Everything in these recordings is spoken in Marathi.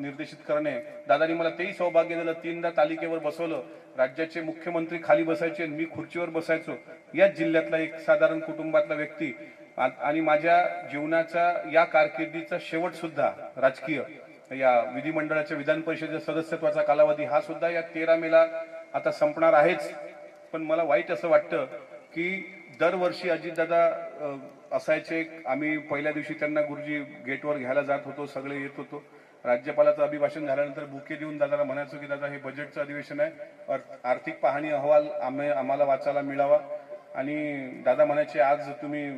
निर्देशित करणे, दादानी मला तेही सौभाग्य दिलं, 3दा तालिकेवर बसवलं, राज्याचे मुख्यमंत्री खाली बसायचे, मी खुर्चीवर बसायचो, याच जिल्ह्यातला एक साधारण कुटुंबातला व्यक्ती आणि माझ्या जीवनाचा या कारकिर्दीचा शेवट सुद्धा राजकीय या विधिमंडळाच्या विधान परिषदेच्या सदस्यत्वाचा कालावधी हा सुद्धा या 13 मेला आता संपणार आहेच। पण मला वाईट असं वाटतं की दरवर्षी अजितदादा असायचे, आम्ही पहिल्या दिवशी त्यांना गुरुजी गेटवर घ्यायला जात होतो, सगळे येत होतो, राज्यपालाचं अभिभाषण झाल्यानंतर बुके देऊन दादाला म्हणायचो की दादा हे बजेटचं अधिवेशन आहे, आर्थिक पाहणी अहवाल आम्हाला वाचायला मिळावा। आणि दादा म्हणायचे आज तुम्ही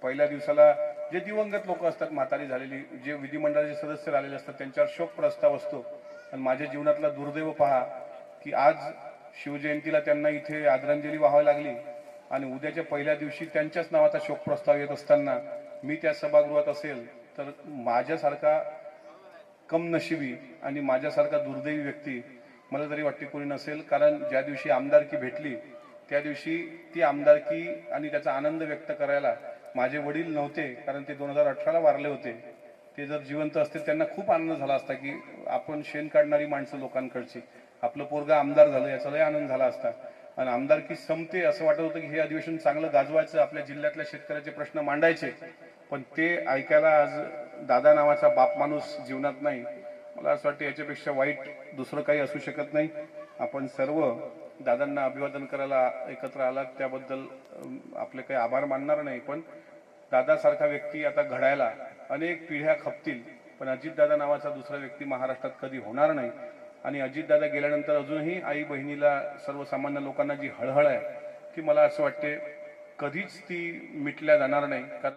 पहिल्या दिवसाला जे दिवंगत लोक असतात, म्हातारी झालेली, जे विधिमंडळाचे सदस्य राहिलेले असतात, त्यांच्यावर शोक प्रस्ताव असतो। आणि माझ्या जीवनातला दुर्दैव पहा की आज शिवजयंतीला त्यांना इथे आदरांजली वाहावी लागली आणि उद्याच्या पहिल्या दिवशी त्यांच्याच नावाचा शोक प्रस्ताव येत असताना मी त्या सभागृहात असेल तर माझ्यासारखा कमनशिबी आणि माझ्यासारखा दुर्दैवी व्यक्ती मला तरी वाटते कोणी नसेल। कारण ज्या दिवशी आमदारकी भेटली त्या दिवशी ती आमदारकी आणि त्याचा आनंद व्यक्त करायला माझे वडील नव्हते, कारण ते 2018ला वारले होते। ते जर जिवंत असते त्यांना खूप आनंद झाला असता की आपण शेण काढणारी माणसं लोकांकडची, आपलं पोरगा आमदार झालं याचा लय आनंद झाला असता। आणि आमदारकी संपते असं वाटत होतं की हे अधिवेशन चांगलं गाजवायचं, आपल्या जिल्ह्यातल्या शेतकऱ्याचे प्रश्न मांडायचे, पण ते ऐकायला आज दादा नावाचा बाप माणूस जीवनात नाही। मला असं वाटतं याच्यापेक्षा वाईट दुसरं काही असू शकत नाही। आपण सर्व दादांना अभिवादन करायला एकत्र आलात त्याबद्दल आपले काही आभार मानणार नाही, पण दादासारखा व्यक्ती आता घडायला अनेक पिढ्या खपतील, पण अजितदादा नावाचा दुसरा व्यक्ती महाराष्ट्रात कधी होणार नाही। आणि अजितदादा गेल्यानंतर अजूनही आई बहिणीला, सर्वसामान्य लोकांना जी हळहळ आहे ती मला असं वाटते कधीच ती मिटल्या जाणार नाही।